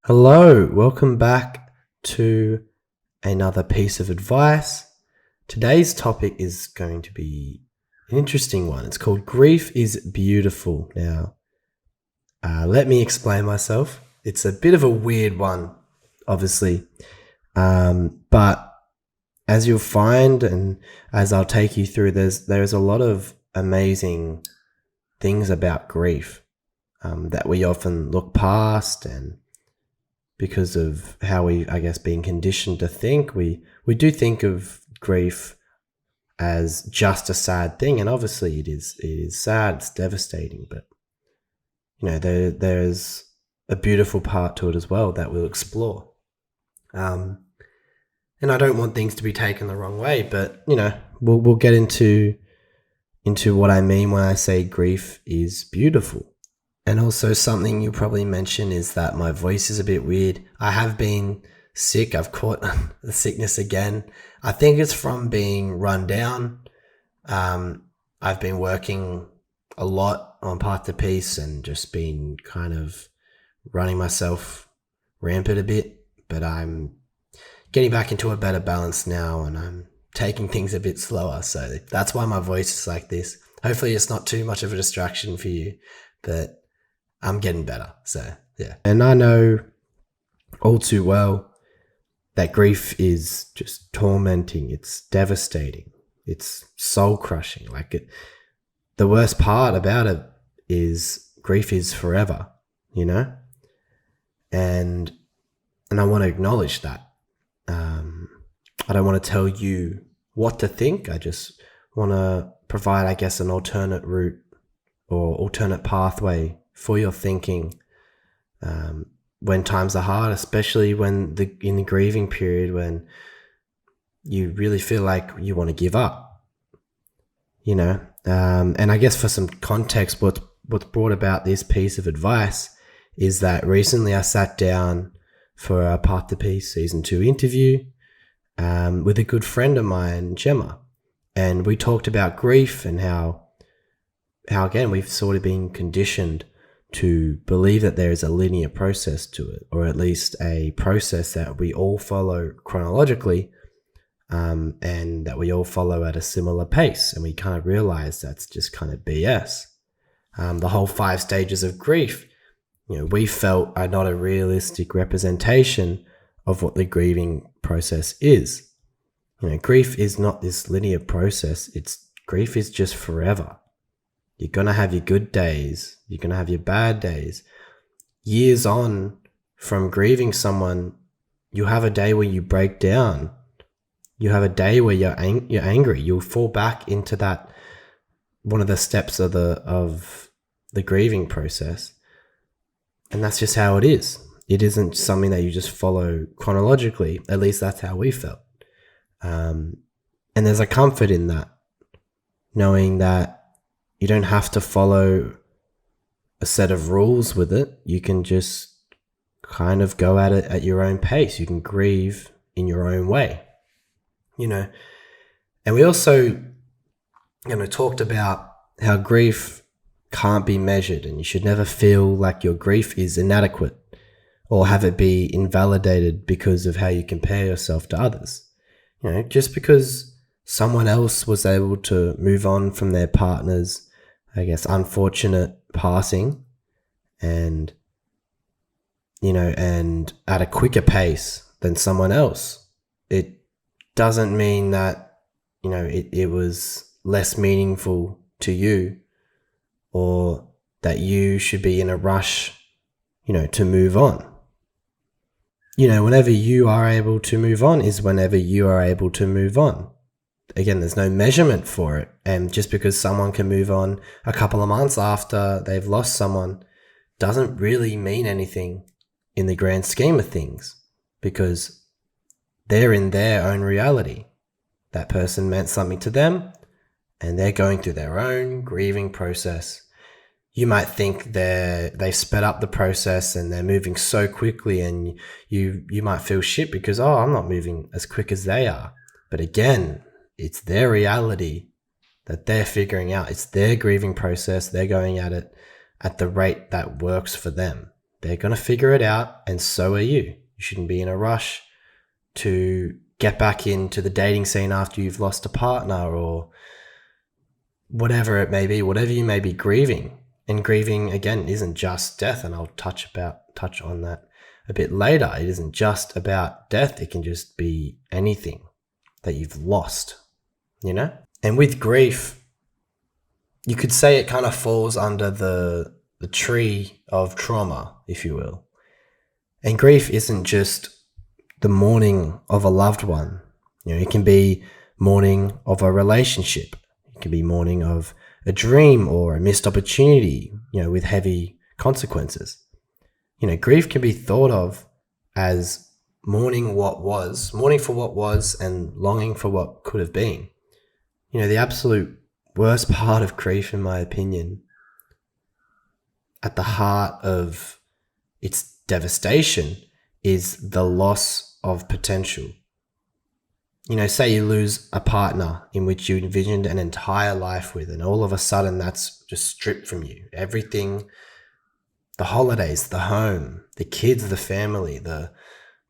Hello, welcome back to another piece of advice. Today's topic is going to be an interesting one. It's called Grief is Beautiful. Now, let me explain myself. It's a bit of a weird one, obviously, but as you'll find and as I'll take you through, there's a lot of amazing things about grief that we often look past, and because of how we, I guess, being conditioned to think, we do think of grief as just a sad thing, and obviously it is sad, it's devastating, but there's a beautiful part to it as well that we'll explore. And I don't want things to be taken the wrong way, but we'll get into what I mean when I say grief is beautiful. And also something you probably mention is that my voice is a bit weird. I have been sick. I've caught the sickness again. I think it's from being run down. I've been working a lot on Path to Peace and just been kind of running myself rampant a bit. But I'm getting back into a better balance now, and I'm taking things a bit slower. So that's why my voice is like this. Hopefully it's not too much of a distraction for you, but I'm getting better. So yeah. And I know all too well that grief is just tormenting. It's devastating. It's soul crushing. The worst part about it is grief is forever, and I want to acknowledge that. I don't want to tell you what to think. I just want to provide, I guess, an alternate route or alternate pathway for your thinking when times are hard, especially in the grieving period, when you really feel like you want to give up, and I guess for some context, what's brought about this piece of advice is that recently I sat down for a Path to Peace Season 2 interview with a good friend of mine, Gemma, and we talked about grief and how again we've sort of been conditioned to believe that there is a linear process to it, or at least a process that we all follow chronologically, and that we all follow at a similar pace. And we kind of realize that's just kind of BS. The whole 5 stages of grief, we felt are not a realistic representation of what the grieving process is. Grief is not this linear process. Grief is just forever. You're going to have your good days. You're going to have your bad days. Years on from grieving someone, you have a day where you break down. You have a day where you're angry. You'll fall back into that, one of the steps of the grieving process. And that's just how it is. It isn't something that you just follow chronologically. At least that's how we felt. And there's a comfort in that, knowing that you don't have to follow a set of rules with it. You can just kind of go at it at your own pace. You can grieve in your own way, And we also, talked about how grief can't be measured, and you should never feel like your grief is inadequate or have it be invalidated because of how you compare yourself to others. Just because someone else was able to move on from their partner's, I guess, unfortunate passing and at a quicker pace than someone else, it doesn't mean that, it was less meaningful to you, or that you should be in a rush, to move on. Whenever you are able to move on is whenever you are able to move on. Again, there's no measurement for it. And just because someone can move on a couple of months after they've lost someone doesn't really mean anything in the grand scheme of things, because they're in their own reality. That person meant something to them, and they're going through their own grieving process. You might think they've sped up the process and they're moving so quickly, and you might feel shit because, I'm not moving as quick as they are. But again, it's their reality that they're figuring out. It's their grieving process. They're going at it at the rate that works for them. They're going to figure it out, and so are you. You shouldn't be in a rush to get back into the dating scene after you've lost a partner or whatever it may be, whatever you may be grieving. And grieving, again, isn't just death, and I'll touch on that a bit later. It isn't just about death. It can just be anything that you've lost, you know? And with grief, you could say it kind of falls under the tree of trauma, if you will. And grief isn't just the mourning of a loved one. You know, it can be mourning of a relationship. It can be mourning of a dream or a missed opportunity, you know, with heavy consequences. You know, grief can be thought of as mourning for what was and longing for what could have been. You know, the absolute worst part of grief, in my opinion, at the heart of its devastation, is the loss of potential. You know, say you lose a partner in which you envisioned an entire life with, and all of a sudden that's just stripped from you. Everything, the holidays, the home, the kids, the family, the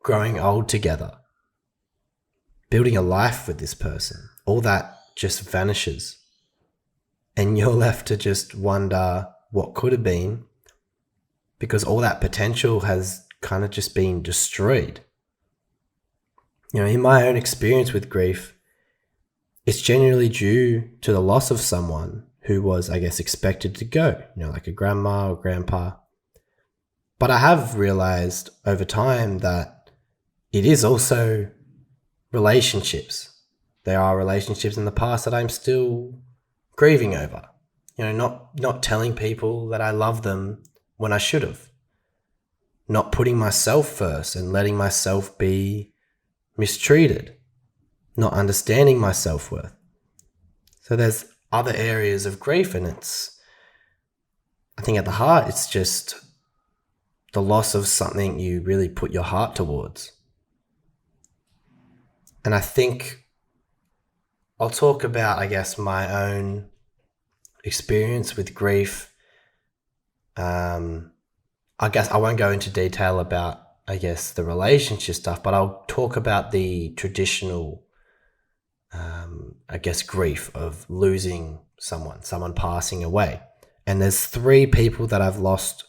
growing old together, building a life with this person, all that just vanishes. And you're left to just wonder what could have been, because all that potential has kind of just been destroyed. You know, in my own experience with grief, it's generally due to the loss of someone who was, I guess, expected to go, you know, like a grandma or grandpa. But I have realized over time that it is also relationships. There are relationships in the past that I'm still grieving over. You know, not telling people that I love them when I should have. Not putting myself first and letting myself be mistreated. Not understanding my self-worth. So there's other areas of grief, and I think at the heart, it's just the loss of something you really put your heart towards. And I think I'll talk about, I guess, my own experience with grief. I guess I won't go into detail about, I guess, the relationship stuff, but I'll talk about the traditional, I guess, grief of losing someone passing away. And there's 3 people that I've lost,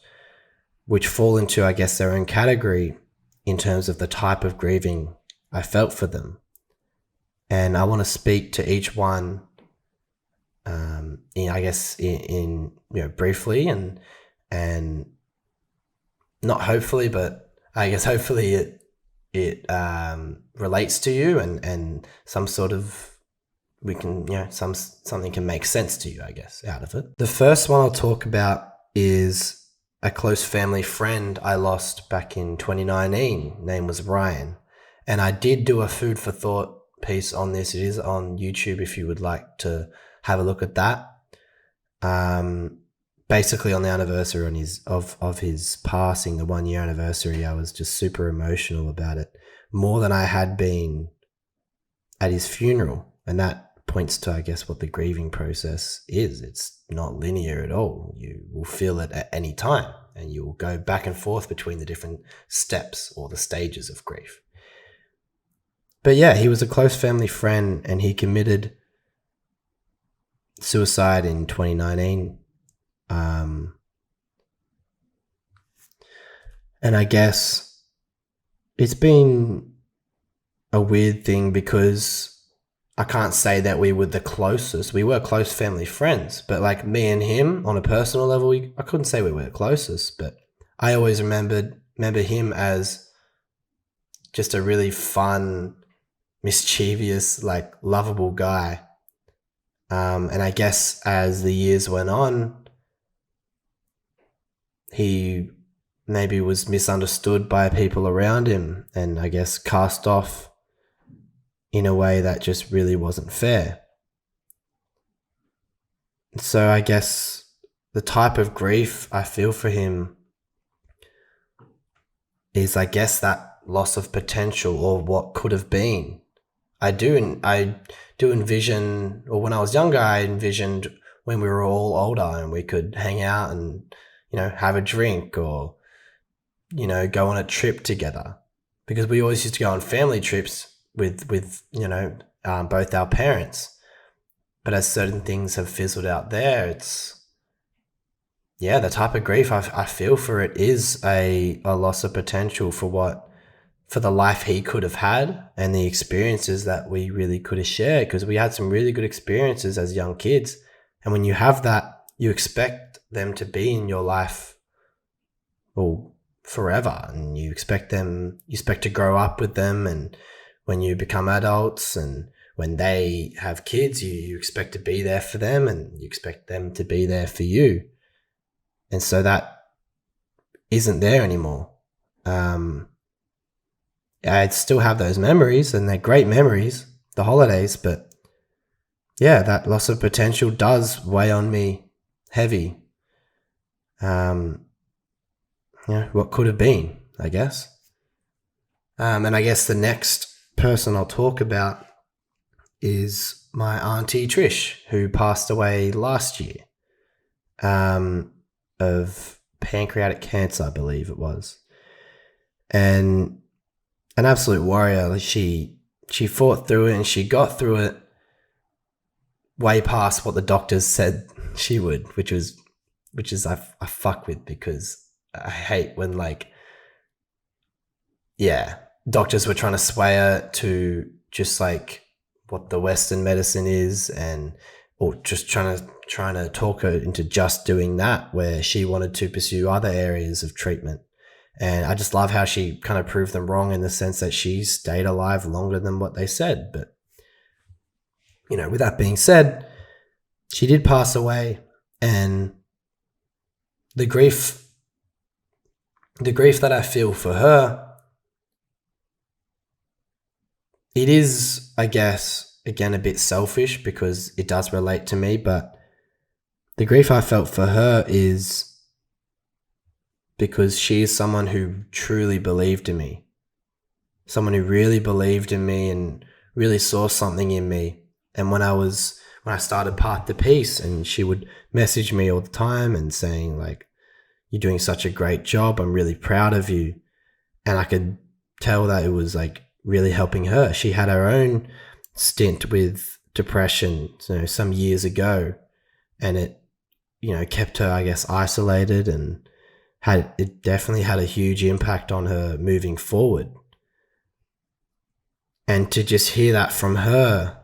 which fall into, I guess, their own category in terms of the type of grieving I felt for them. And I want to speak to each one, in briefly and not hopefully, but I guess hopefully it relates to you and some sort of something can make sense to you, I guess, out of it. The first one I'll talk about is a close family friend I lost back in 2019. Name was Ryan, and I did do a food for thought piece on this. It is on YouTube if you would like to have a look at that. Basically on the anniversary of his passing, the 1-year anniversary, I was just super emotional about it, more than I had been at his funeral. And that points to, I guess, what the grieving process is. It's not linear at all. You will feel it at any time, and you will go back and forth between the different steps or the stages of grief. But yeah, he was a close family friend, and he committed suicide in 2019. And I guess it's been a weird thing because I can't say that we were the closest. We were close family friends, but like me and him on a personal level, I couldn't say we were the closest, but I always remember him as just a really fun, mischievous, like lovable guy. And I guess as the years went on, he maybe was misunderstood by people around him and I guess cast off in a way that just really wasn't fair. So I guess the type of grief I feel for him is, I guess, that loss of potential or what could have been. I do envision, or when I was younger, I envisioned when we were all older and we could hang out and, have a drink or, go on a trip together, because we always used to go on family trips with both our parents. But as certain things have fizzled out there, it's, the type of grief I feel for it is a loss of potential for the life he could have had and the experiences that we really could have shared, because we had some really good experiences as young kids. And when you have that, you expect them to be in your life, well, forever. And you expect to grow up with them. And when you become adults and when they have kids, you expect to be there for them, and you expect them to be there for you. And so that isn't there anymore. I still have those memories, and they're great memories, the holidays, but that loss of potential does weigh on me heavy. What could have been, I guess. And I guess the next person I'll talk about is my auntie Trish, who passed away last year of pancreatic cancer, I believe it was. And an absolute warrior. She fought through it, and she got through it way past what the doctors said she would, which is I fuck with, because I hate when doctors were trying to sway her to just what the Western medicine is, or just trying to talk her into just doing that, where she wanted to pursue other areas of treatment. And I just love how she kind of proved them wrong, in the sense that she stayed alive longer than what they said. But, with that being said, she did pass away, and the grief that I feel for her, it is, I guess, again, a bit selfish, because it does relate to me, but the grief I felt for her is because she is someone who truly believed in me. Someone who really believed in me and really saw something in me. And when I started Path to Peace, and she would message me all the time and saying you're doing such a great job, I'm really proud of you. And I could tell that it was really helping her. She had her own stint with depression, some years ago, and it, kept her, I guess, isolated, and it definitely had a huge impact on her moving forward. And to just hear that from her,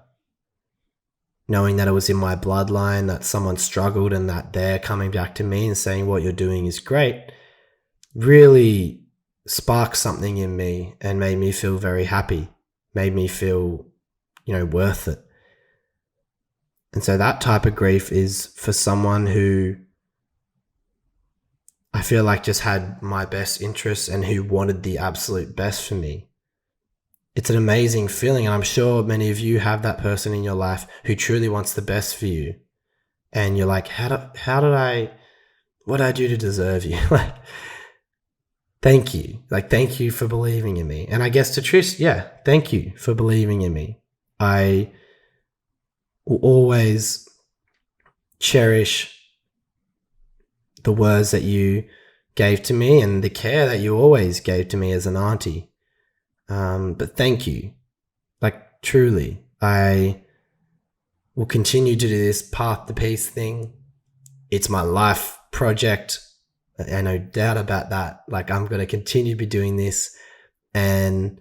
knowing that it was in my bloodline, that someone struggled, and that they're coming back to me and saying what you're doing is great, really sparked something in me and made me feel very happy, made me feel, worth it. And so that type of grief is for someone who I feel just had my best interests and who wanted the absolute best for me. It's an amazing feeling, and I'm sure many of you have that person in your life who truly wants the best for you. And you're what did I do to deserve you? Thank you. Thank you for believing in me. And I guess to Trish, thank you for believing in me. I will always cherish the words that you gave to me and the care that you always gave to me as an auntie. But thank you. Truly, I will continue to do this Path to Peace thing. It's my life project. And no doubt about that. I'm going to continue to be doing this. And,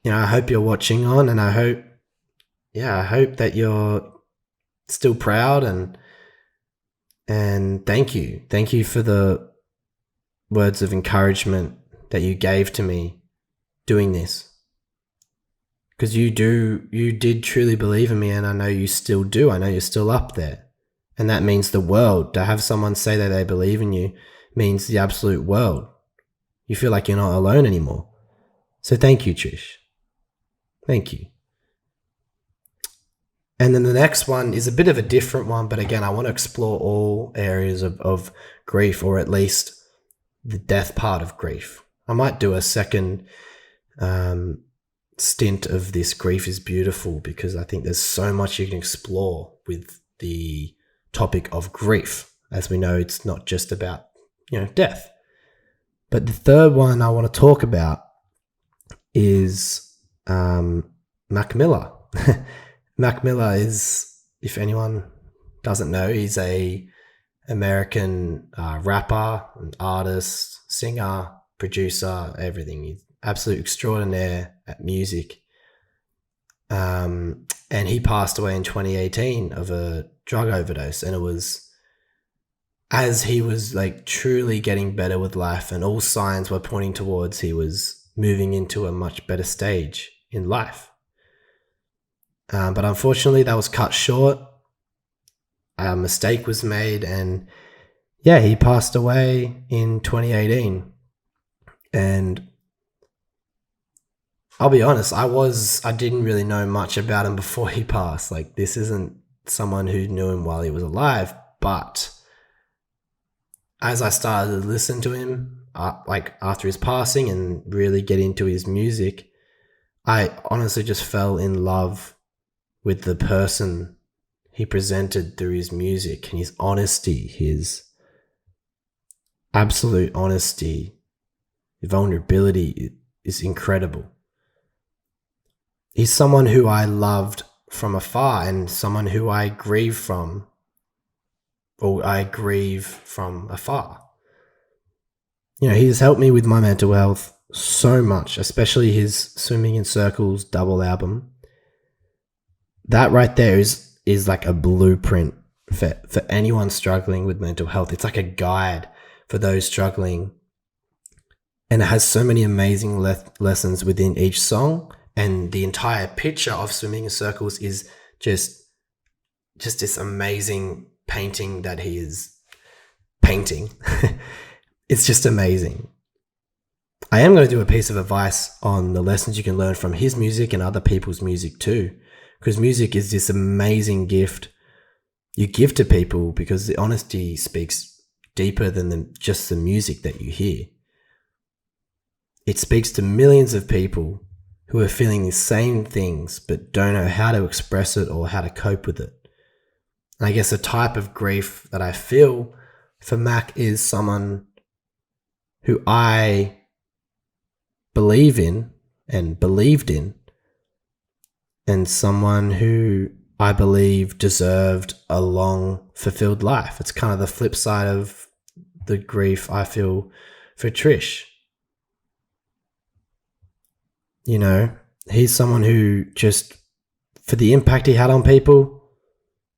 I hope you're watching on, and I hope that you're still proud, and thank you. Thank you for the words of encouragement that you gave to me doing this. Because you did truly believe in me, and I know you still do. I know you're still up there. And that means the world. To have someone say that they believe in you means the absolute world. You feel like you're not alone anymore. So thank you, Trish. Thank you. And then the next one is a bit of a different one, but again, I want to explore all areas of grief, or at least the death part of grief. I might do a second stint of this Grief is Beautiful, because I think there's so much you can explore with the topic of grief. As we know, it's not just about, death. But the third one I want to talk about is Mac Miller. Mac Miller is, if anyone doesn't know, he's a American rapper, an artist, singer, producer, everything. He's absolute extraordinaire at music. And he passed away in 2018 of a drug overdose. And it was as he was like truly getting better with life, and all signs were pointing towards he was moving into a much better stage in life. But unfortunately, that was cut short. A mistake was made, and yeah, he passed away in 2018. And I'll be honest, I didn't really know much about him before he passed. Like, this isn't someone who knew him while he was alive, but as I started to listen to him, like after his passing and really get into his music, I honestly just fell in love with the person he presented through his music and his honesty, his absolute honesty, vulnerability is incredible. He's someone who I loved from afar and someone who I grieve from, or I grieve from afar. You know, he's helped me with my mental health so much, especially his Swimming in Circles double album. That right there is like a blueprint for anyone struggling with mental health. It's like a guide for those struggling. And it has so many amazing lessons within each song. And the entire picture of Swimming in Circles is just this amazing painting that he is painting. It's just amazing. I am going to do a piece of advice on the lessons you can learn from his music and other people's music too, because music is this amazing gift you give to people, because the honesty speaks deeper than just the music that you hear. It speaks to millions of people who are feeling the same things but don't know how to express it or how to cope with it. And I guess the type of grief that I feel for Mac is someone who I believe in and believed in, and someone who I believe deserved a long, fulfilled life. It's kind of the flip side of the grief I feel for Trish. You know, he's someone who just, for the impact he had on people,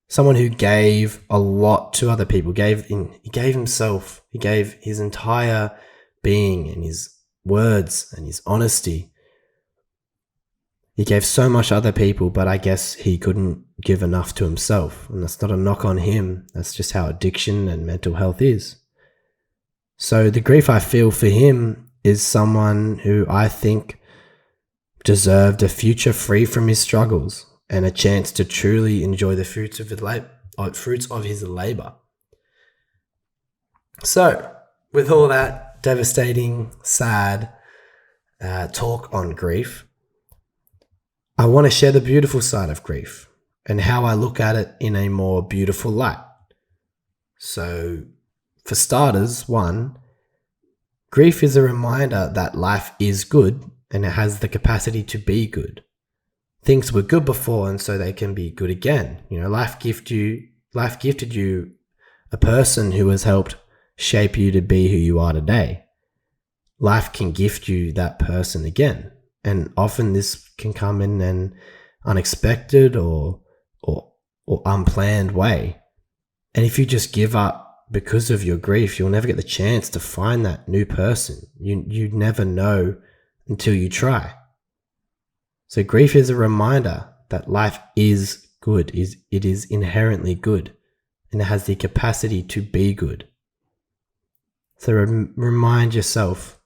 someone who gave a lot to other people, he gave himself, he gave his entire being and his words and his honesty. He gave so much to other people, but I guess he couldn't give enough to himself. And that's not a knock on him. That's just how addiction and mental health is. So the grief I feel for him is someone who I think deserved a future free from his struggles and a chance to truly enjoy the fruits of his labor. So, with all that devastating, sad talk on grief, I want to share the beautiful side of grief and how I look at it in a more beautiful light. So, for starters, 1, grief is a reminder that life is good and it has the capacity to be good. Things were good before, and so they can be good again. You know, life gifted you a person who has helped shape you to be who you are today. Life can gift you that person again. And often this can come in an unexpected or unplanned way. And if you just give up because of your grief, you'll never get the chance to find that new person. You never know until you try. So grief is a reminder that life is good. It is inherently good, and it has the capacity to be good. So remind yourself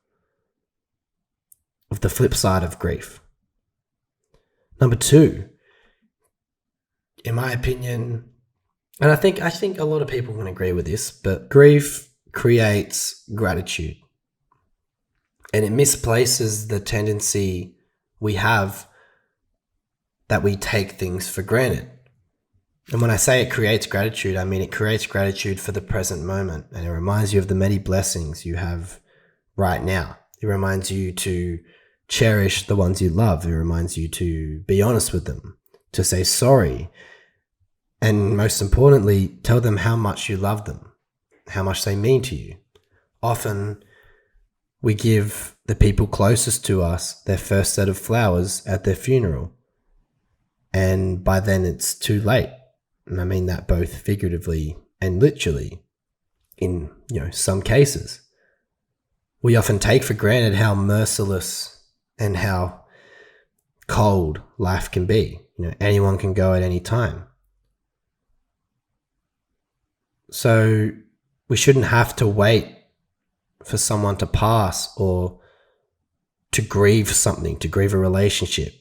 of the flip side of grief. Number 2, in my opinion, and I think a lot of people can agree with this, but grief creates gratitude. And it misplaces the tendency we have that we take things for granted. And when I say it creates gratitude, I mean it creates gratitude for the present moment. And it reminds you of the many blessings you have right now. It reminds you to cherish the ones you love. It reminds you to be honest with them, to say sorry, and most importantly, tell them how much you love them, how much they mean to you. Often we give the people closest to us their first set of flowers at their funeral, and by then it's too late. And I mean that both figuratively and literally in, some cases. We often take for granted how merciless and how cold life can be. Anyone can go at any time. So we shouldn't have to wait for someone to pass or to grieve something, to grieve a relationship.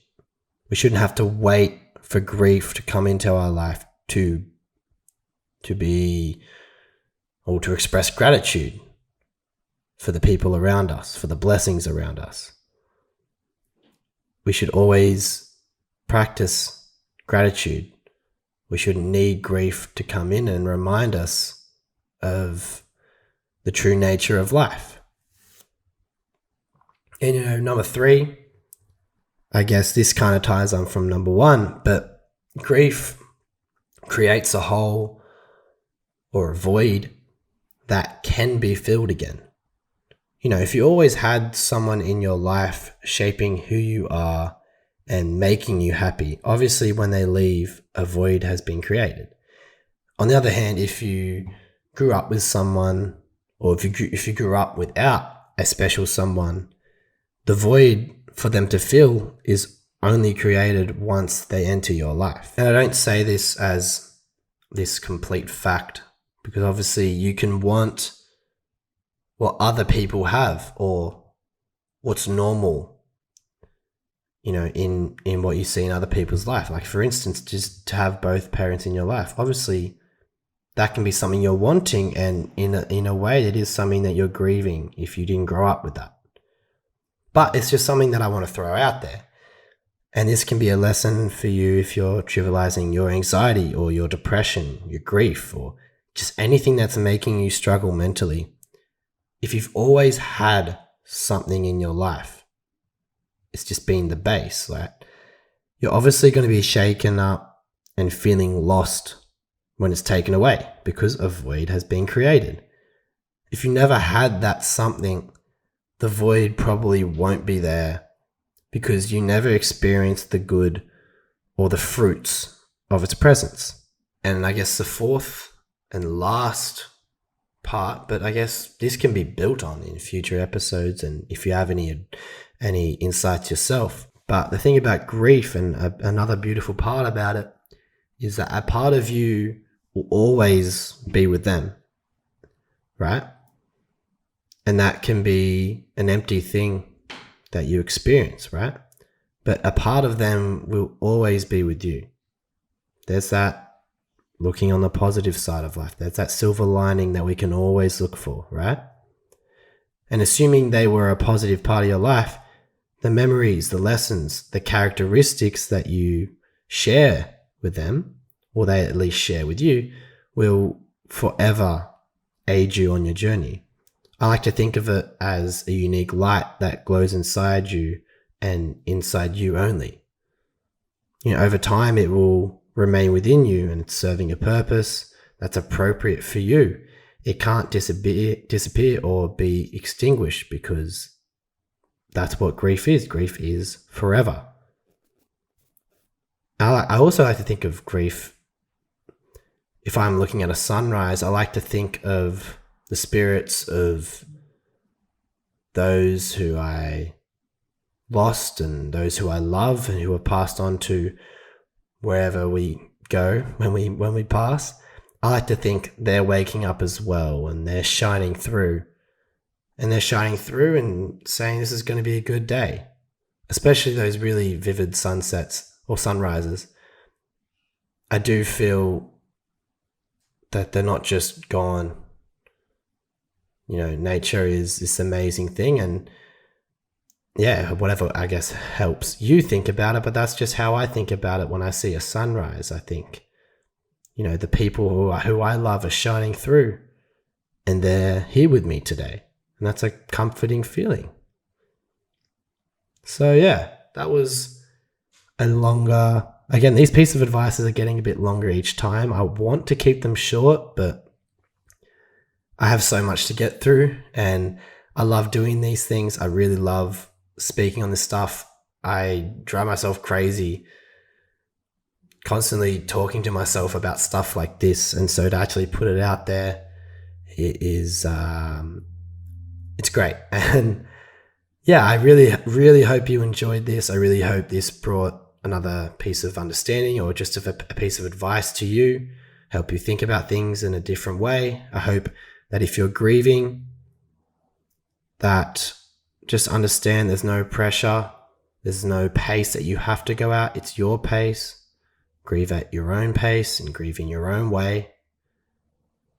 We shouldn't have to wait for grief to come into our life to be, or to express gratitude for the people around us, for the blessings around us. We should always practice gratitude. We shouldn't need grief to come in and remind us of the true nature of life. And number 3, I guess this kind of ties on from number 1, but grief creates a hole or a void that can be filled again. If you always had someone in your life shaping who you are and making you happy, obviously when they leave, a void has been created. On the other hand, if you grew up with someone, or if you grew up without a special someone, the void for them to fill is only created once they enter your life. And I don't say this as this complete fact, because obviously you can want what other people have or what's normal, in what you see in other people's life. Like, for instance, just to have both parents in your life. Obviously, that can be something you're wanting, and in a way, it is something that you're grieving if you didn't grow up with that. But it's just something that I want to throw out there. And this can be a lesson for you if you're trivializing your anxiety or your depression, your grief, or just anything that's making you struggle mentally. If you've always had something in your life, it's just been the base, right? You're obviously going to be shaken up and feeling lost when it's taken away, because a void has been created. If you never had that something, the void probably won't be there because you never experienced the good or the fruits of its presence. And I guess the 4th and last part, but I guess this can be built on in future episodes, and if you have any insights yourself. But the thing about grief, and another beautiful part about it, is that a part of you will always be with them, right? And that can be an empty thing that you experience, right? But a part of them will always be with you. There's that looking on the positive side of life. There's that silver lining that we can always look for, right? And assuming they were a positive part of your life, the memories, the lessons, the characteristics that you share with them, or they at least share with you, will forever aid you on your journey. I like to think of it as a unique light that glows inside you and inside you only. Over time, it will remain within you, and it's serving a purpose that's appropriate for you. It can't disappear or be extinguished, because that's what grief is. Grief is forever. I also like to think of grief, if I'm looking at a sunrise, I like to think of the spirits of those who I lost and those who I love and who are passed on to wherever we go when we pass. I like to think they're waking up as well, and they're shining through. And they're shining through and saying this is going to be a good day. Especially those really vivid sunsets or sunrises. I do feel that they're not just gone. Nature is this amazing thing, and whatever, I guess, helps you think about it, but that's just how I think about it when I see a sunrise. I think, the people who I love are shining through, and they're here with me today. And that's a comforting feeling. So yeah, that was a longer, again, these pieces of advice are getting a bit longer each time. I want to keep them short, but I have so much to get through, and I love doing these things. I really love speaking on this stuff. I drive myself crazy constantly talking to myself about stuff like this. And so to actually put it out there, it is, it's great. And yeah, I really, really hope you enjoyed this. I really hope this brought another piece of understanding or just a piece of advice to you, help you think about things in a different way. I hope that if you're grieving, that just understand there's no pressure, there's no pace that you have to go at. It's your pace. Grieve at your own pace and grieve in your own way.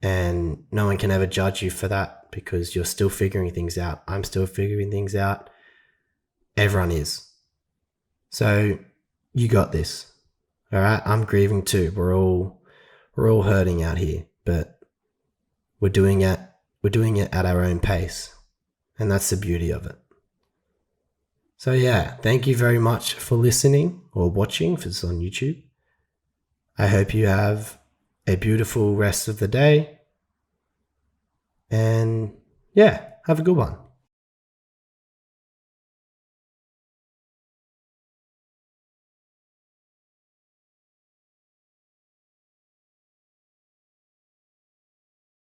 And no one can ever judge you for that because you're still figuring things out. I'm still figuring things out. Everyone is. So you got this. All right. I'm grieving too. We're all hurting out here, but we're doing it at our own pace. And that's the beauty of it. So yeah, thank you very much for listening or watching if it's on YouTube. I hope you have a beautiful rest of the day. And yeah, have a good one.